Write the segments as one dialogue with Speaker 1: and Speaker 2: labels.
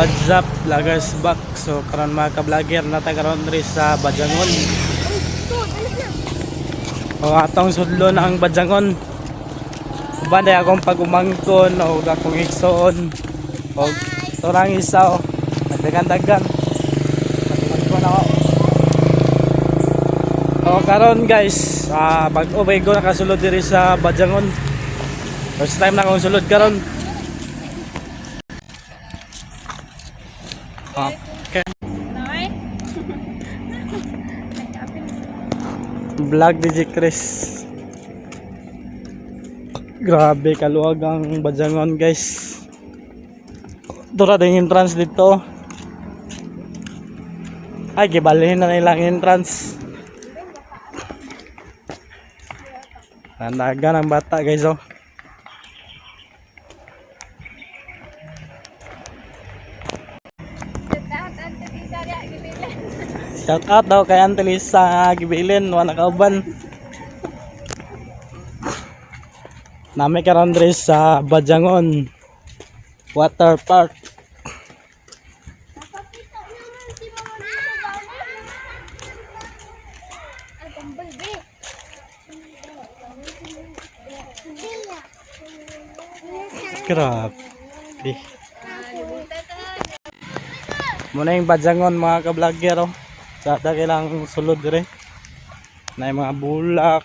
Speaker 1: What's up, vloggers back. So karon mga ka-vlogger nata karon diri sa Badjangon. O atong sudlon ang Badjangon. Uban day akong pagumangton o akong igsoon. O torang isa o nagdagan-dagan. Pagumangton ako. O karon guys, bag-o ko nakasulod diri sa Badjangon. First time na akong sulod karon. Okay. Vlog DJ Chris. Grabe kaluwag ang Badjangon guys. Dura din entrance dito. Ay gibalhin na nilang entrance. Nandagan ang bata guys oh. Shout out daw kay Auntie Lisa Gibilin, wala kauban. Nami karon diri sa Badjangon Water Park. Grabe. Muna yung Badjangon mga ka-vlogger oh. Sada kailang sulod dire. Na yung mga bulak.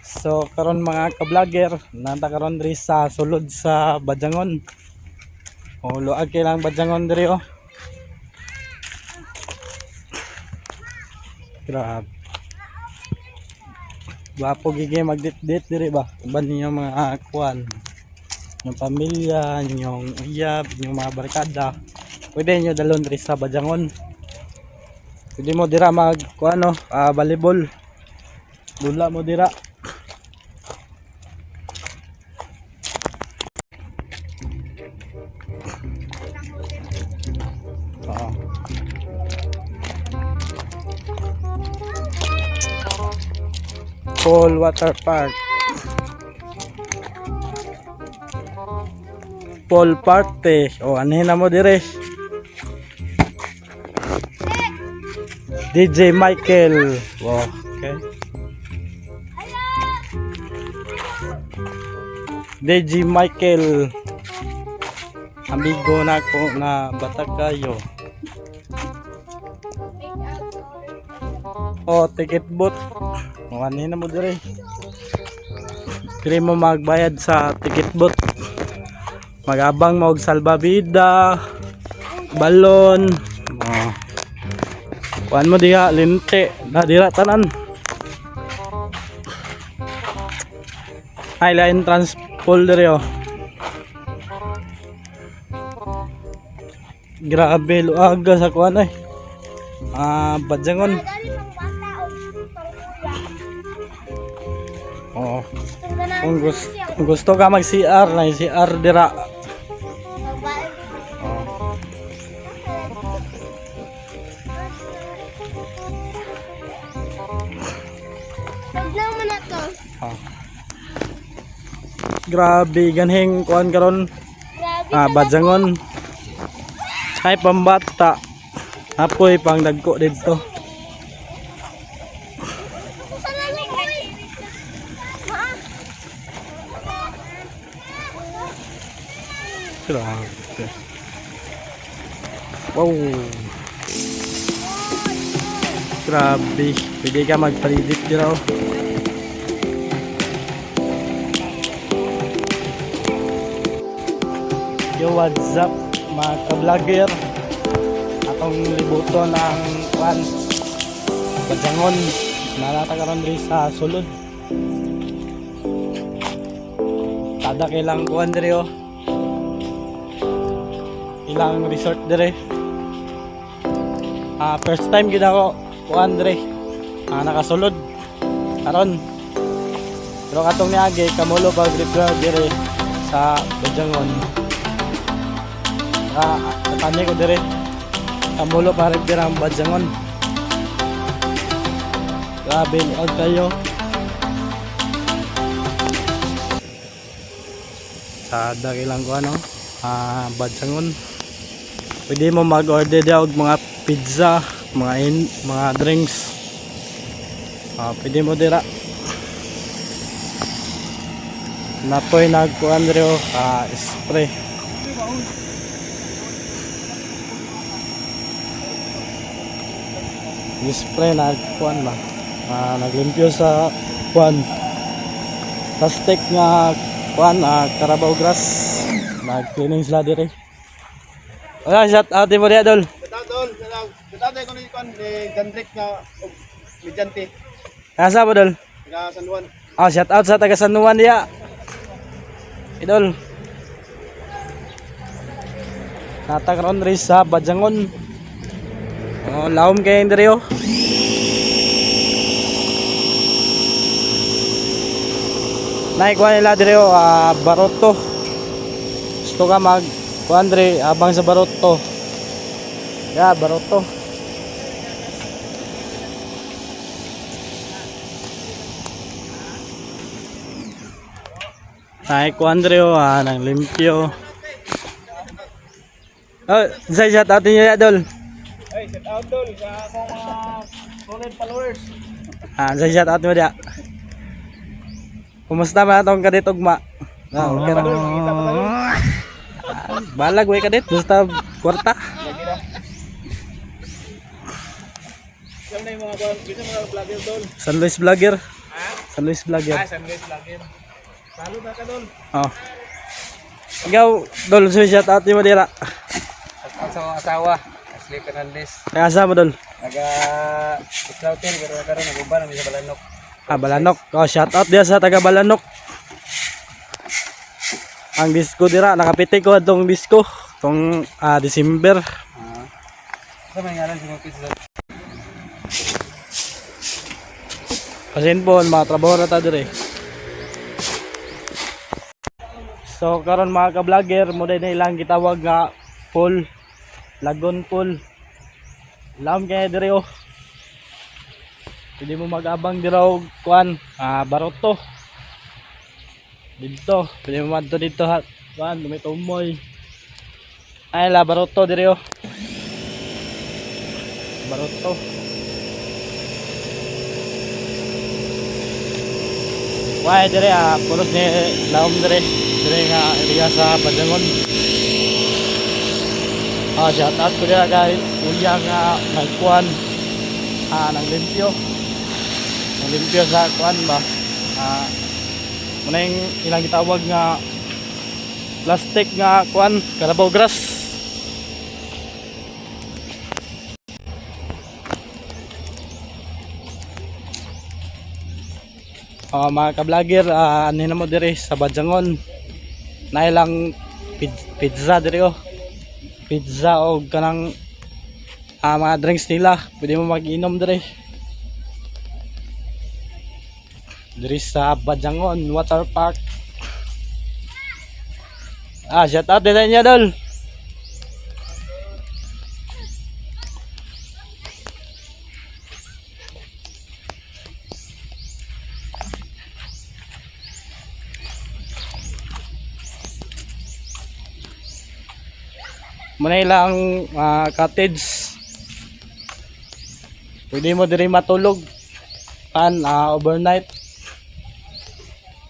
Speaker 1: So karon mga ka-vlogger, nanta karon diri sa sulod sa Badjangon. O luag kailang Badjangon diri oh. Grabe. Wapo gigi magdit-dit diri ba? Uban niyo mga kuan. Yung pamilya, yung uyab, yung mga barkada. Pwede nyo dalon diri sa Badjangon. Pwede mo dira mag kuano, volleyball. Bula mo dira. Paul Water Park. Paul Party. O anin na mo dire. DJ Michael. Wow, okay. DJ Michael. Amigo na ko na bata kayo. O ticket booth. O anin na mo dire. Kaya mo magbayad sa ticket booth. Magabang mo og salbabida, balon. Oh. Kuan mo diha linte, na dira tanan. Ay la entrance pool diri oh. Grabe luaga sa kuan ay. Badjangon. Oh. Kung gusto ka mag CR na CR dira. Grabe ganheng kuan karon. Badjangon. Ay pambata. Apoy pang dagko dito. Grabe. Wow. Grabe. Pwede ka magpalidit dito. Yo, what's up mga ka-vlogger. Atong libuton ng kuan Badjangon. Nalata karon diri sa sulod. Kada kailang kuan diri oh. Ilang resort dire. First time gid ako kuan dire. Nakasulod karon. Pero katong niagi kamulo pag dire sa Badjangon. Katanya ko dire kamulo pa rin ang Badjangon. Grabe luag kayo. Sada ilang ko ano Badsangon. Pwede mo mag-order daw og mga pizza, mga drinks. Pwede mo dira. Napoy nagkuan diri spray. Spray nagkuan ba. Naglimpyo sa kuan. Plastic nga kuan Carabao grass. Nag-cleaning sila diri. Wala, shout out mo diya dol.
Speaker 2: Shout out dol. Shout out ko ni kon Jandrik nga Midyante.
Speaker 1: Asa mo dol?
Speaker 2: Taga San Juan.
Speaker 1: Shout out sa taga San Juan diya. Idol. Natakaroon rin sa Badjangon. Laom kayo diri oh. Naikuha nila diri baroto. Gusto ka mag kuan diri abang sa baroto. Baroto. Naikuha diri nang limpyo. Say shout out niyo ya dol.
Speaker 2: Hey, shout out dol sa akong mga solid followers.
Speaker 1: Say shout out mo dia. Kumusta ba itong kadit ugma? Okay na. Balag way kadit, basta kwarta.
Speaker 2: Yan na yung mga vlogger dol.
Speaker 1: San Luis Vlogger. San Luis Vlogger.
Speaker 2: San Luis vlogger. Follow na ka dol.
Speaker 1: Ikaw, dol, shout out mo dira.
Speaker 2: At sa asawa, Ashley Fernandez.
Speaker 1: Kaya asa mo dol?
Speaker 2: Slaughter, pero karon naguban mi sa Balanok.
Speaker 1: Balanok. Shout out dia sa taga Balanok. Ang disco dira, nakapitik ko itong disco. Itong December.
Speaker 2: Sa may ngalan si mga pizza.
Speaker 1: Pasin po, mga trabaho na ta diri. So karon mga ka-vlogger, mo din ilang gitawag nga pool, lagon pool. Laom kay diri oh. Pwede mo mag-abang diraw kuan, baroto. Dito, pwede mo madto dito kuan, dumitumoy. Ay la baroto diri oh. Baroto. Why diri pulos ni laom diri nga area sa Badjangon. Shout out ko dira guys, kuya nga nagkuan nang limpyo sa kuan ba. Muna yung ilang gitawag nga plastic nga kuan, Carabao grass. Mga ka-vlogger, ano na mo diri sa Badjangon. Na ilang pizza diri oh. Pizza o kanang mga drinks nila, pwede mo mag-inom diri. Diri sa Badjangon Water Park. Shout out din niya dol. Muna ilang cottage. Pwede mo diri matulog overnight.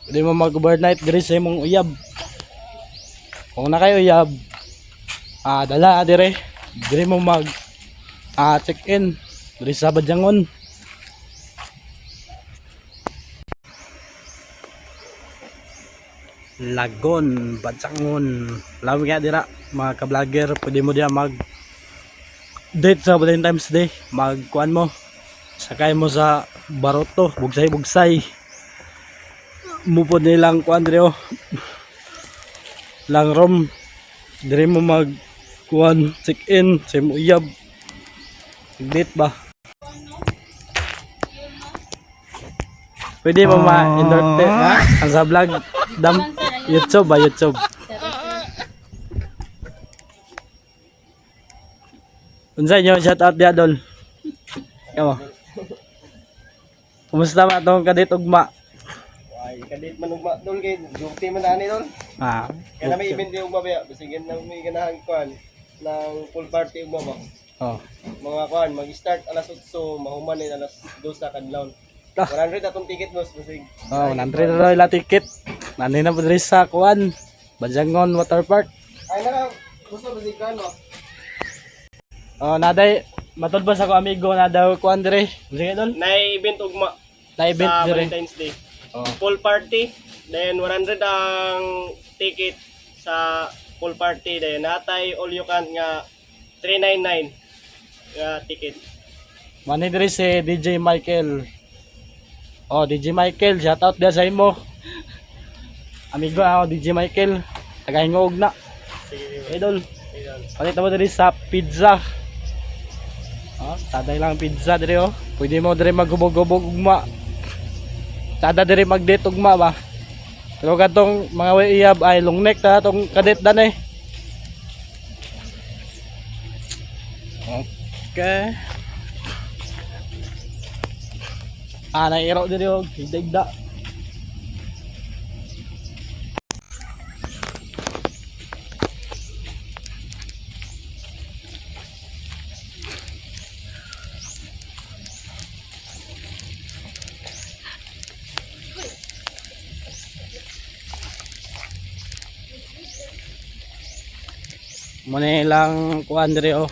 Speaker 1: Pwede mo mag-overnight diri sa imong uyab. Kung na kayo uyab, dala diri. Diri mo mag check-in diri sa Badjangon. Lagon, Badjangon. Lami kaya dira mga ka-vlogger, pwede mo diya mag date sa Valentine's Day. Magkuan mo, sakay mo sa baroto, bugsay mupod nilang kuan diri oh. Lang room diri mo mag kuan check-in sa imong uyab. Date ba? Pwede mo ma-entertain ang sa vlog YouTube ba? YouTube. Unsay nyo shout out dia dol. Kamo. Kumusta ba tong kadit ugma?
Speaker 2: Ay, kadit man ugma dol kay duty man ani dol.
Speaker 1: Ah.
Speaker 2: Kaya na may event yung ugma ba, bisigin na may ganahan kuan ng full party ugma ba.
Speaker 1: Oh.
Speaker 2: Mga kuan mag-start alas 8, mahuman ni alas 2 sa kadlawon.
Speaker 1: Ah.
Speaker 2: 100 atong ticket boss bisig.
Speaker 1: Oh, 100 na ila ticket. Nani na po diri sa kuan. Bajangon Water Park.
Speaker 2: Ay na gusto bisig kan mo.
Speaker 1: Oh, naday matod ba sa ko amigo na daw kuan diri. Sige dol.
Speaker 2: Na event ugma
Speaker 1: Na event
Speaker 2: sa
Speaker 1: diri.
Speaker 2: Valentine's Day.
Speaker 1: Oh.
Speaker 2: Full party, then 100 ang ticket sa full party, then natay all you can nga 399 nga ticket.
Speaker 1: Mani diri si DJ Michael. Oh, DJ Michael, shout out dia sa imo. Amigo ako DJ Michael. Tagahingog na.
Speaker 2: Sige,
Speaker 1: Idol.
Speaker 2: idol.
Speaker 1: Palit mo diri sa pizza. Oh, taday lang pizza diri oh. Pwede mo diri maghubog-hubog ugma. Tada diri mag-date ugma ba. Pero katong mga iyab ay long neck ta tong kadit dan eh. Okay. Ah, nairo diri og higda-higda. Muna lang kuan diri oh.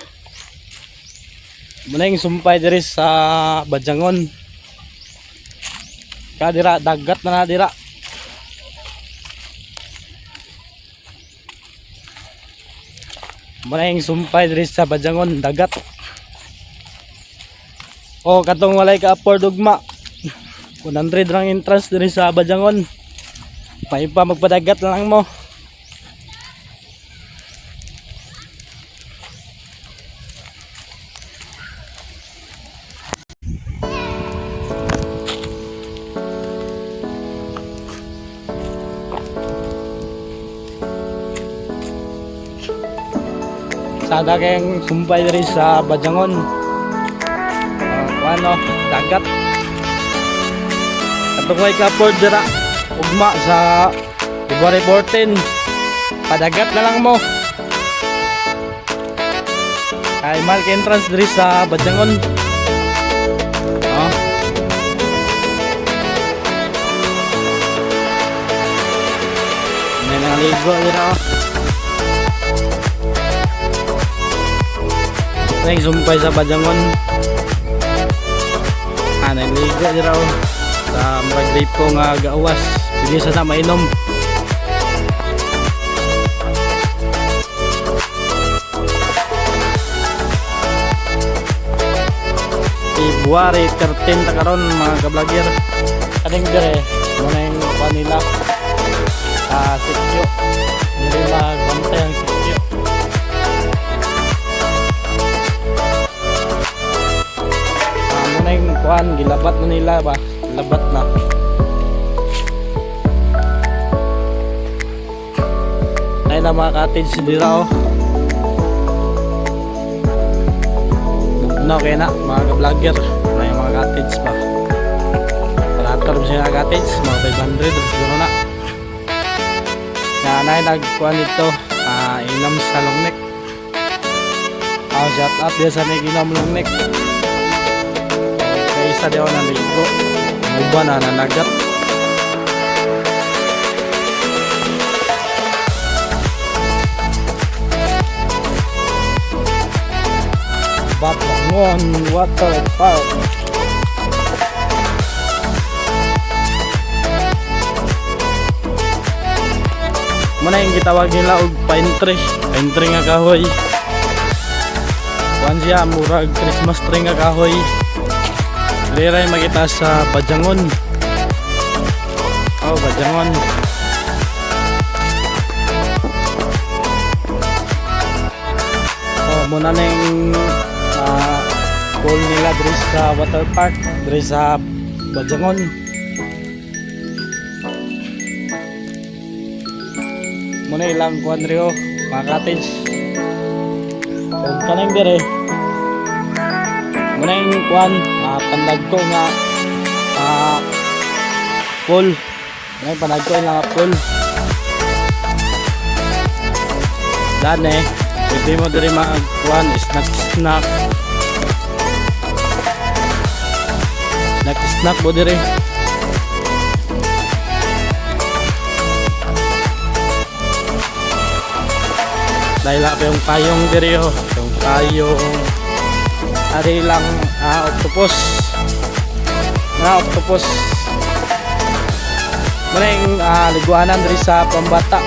Speaker 1: Muna yung sumpay diri sa Bajangon. Kadira dagat na dira. Muna yung sumpay diri sa Bajangon, dagat. Oh, katong walay ka afford ugma. 100 rang entrance diri sa Bajangon. May pa magpadagat lang mo. Sada kayong sumpay diri sa Bajangon. Ano, dagat. Katong way ka afford dira ugma sa February 14. Padagat na lang mo. Ay mal ka entrance diri sa Bajangon. Oh. May naligo dira oh. Nang sumpay sa Bajangon. Naligo dira oh. Sa murag vape ko nga gaawas. Pili sa na mainom. February 13 ta karon mga ka-vlogger. Kaning dire muna yung kanila sikyo. Dili magbantay ang sikyo. Muna yung kuan gilabat na nila ba? Labat na. Ay na mga cottage dira oh. No, kaya na mga ka-vlogger. May mga cottage pa. Parator mo siya cottage. Mga 500 siguro na. Nanay nagkuhan ito. Inam sa long neck. Shout out dia sa naginam long neck. Kaya isa di ako naligo. Uba na nanagat. Bajangon Water Park. Muna yung gitawag nila og pine tree. Pine tree nga kahoy. Kuan siya murag Christmas tree nga kahoy. Liray makita sa Bajangon. Oh, Bajangon. Oh, muna na yung pool nila diri sa water park, diri sa Bajangon. Muna ilang kuan rio, mga cottage. Kung kanang dire. Muna yung kuan, pandag ko nga pool Ngayon panagko lang apple. Dane, pwede mo diri magkuhan snack. Snack mo diri. Dahil ako yung payong diri ho. Yung payong ari lang octopus. Octopus. Maring liguanan diri sa pambata.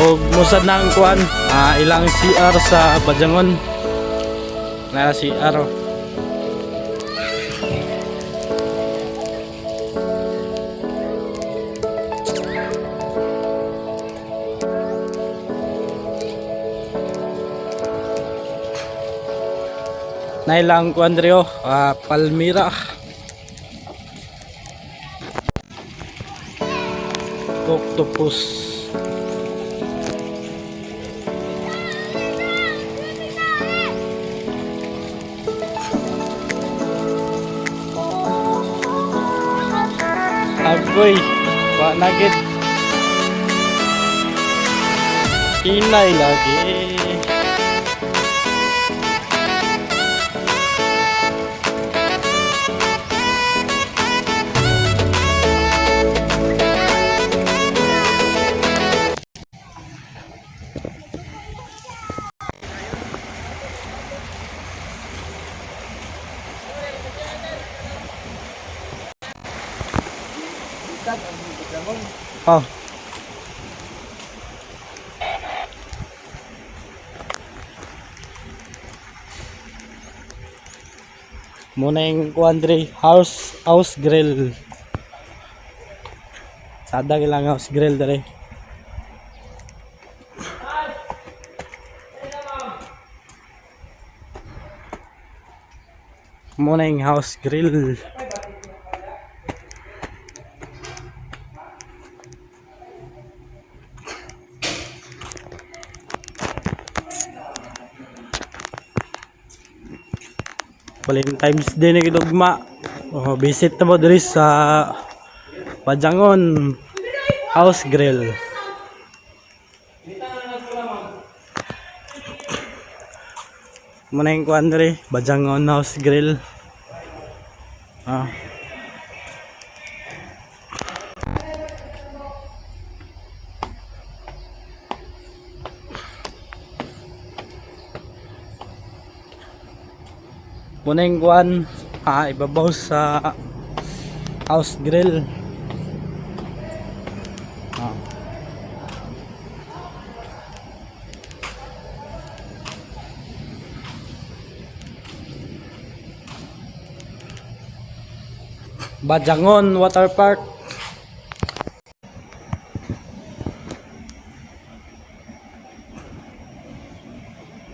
Speaker 1: Og musad nang kuan ilang CR sa Bajangon. Na CR. Na ilang kuan diri Palmira. Octopus. Agoy, wa nagit. Inay lagi. Oh. Muna yung kuandre house grill. Sada ilang house grill dere. Muna yung house grill. Valentine's Day na gidugma. Visit na mo diri sa Bajangon House Grill. Muna yung kuhan diri Bajangon House Grill. Muna yung kuhan ibabaw sa house grill. Bajangon Water Park.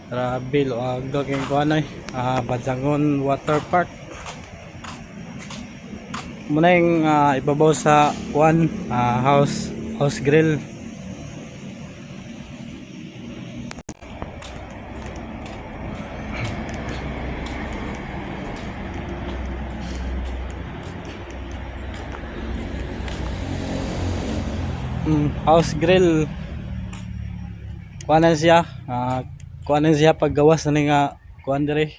Speaker 1: Travel o agdog yung kuhan ay Bajangon Water Park. Muna yung ibabaw sa kuhan house grill. House grill kuhanan siya paggawas na ni nga kuhan diri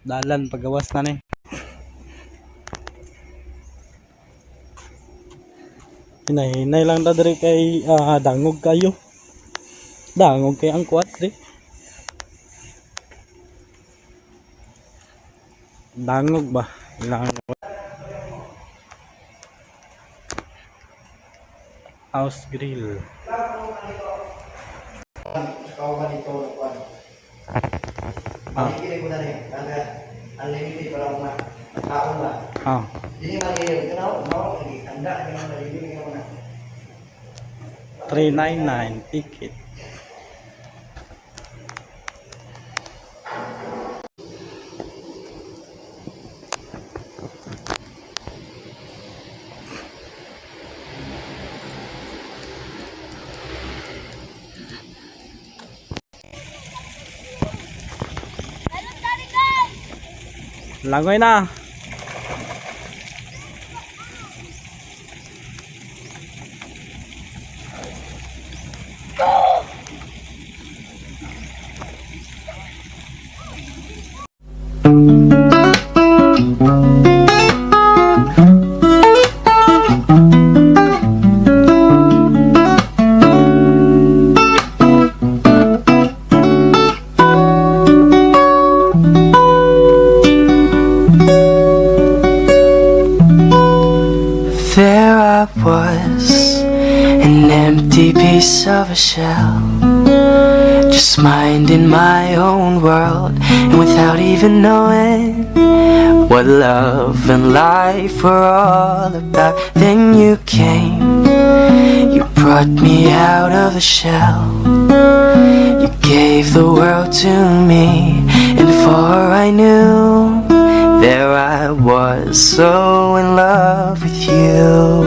Speaker 1: dalan paggawas na ni hinay lang ta diri kay dangog kay ang kuat diri dangog ba ilang house grill.
Speaker 3: Makikili ko na rin. Unlimited para ako makaon ba? Hindi mag-iiw. Handa. Hindi mo na.
Speaker 1: 399 ticket. Langoy na.
Speaker 4: I was an empty piece of a shell, just minding my own world, and without even knowing what love and life were all about. Then you came, you brought me out of the shell, you gave the world to me, and before I knew, there I was, so in love with you.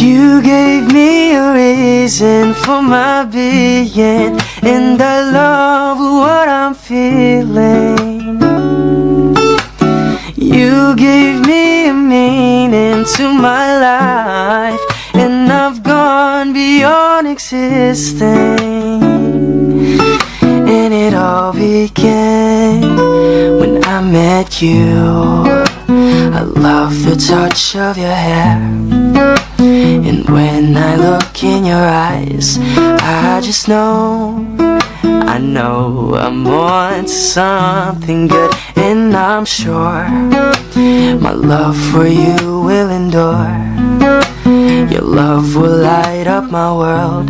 Speaker 4: You gave me a reason for my being, and I love what I'm feeling. You gave me a meaning to my life, and I've gone beyond existing. And it all began when I met you. I love the touch of your hair, and when I look in your eyes, I just know, I know I'm on to something good. And I'm sure my love for you will endure. Your love will light up my world.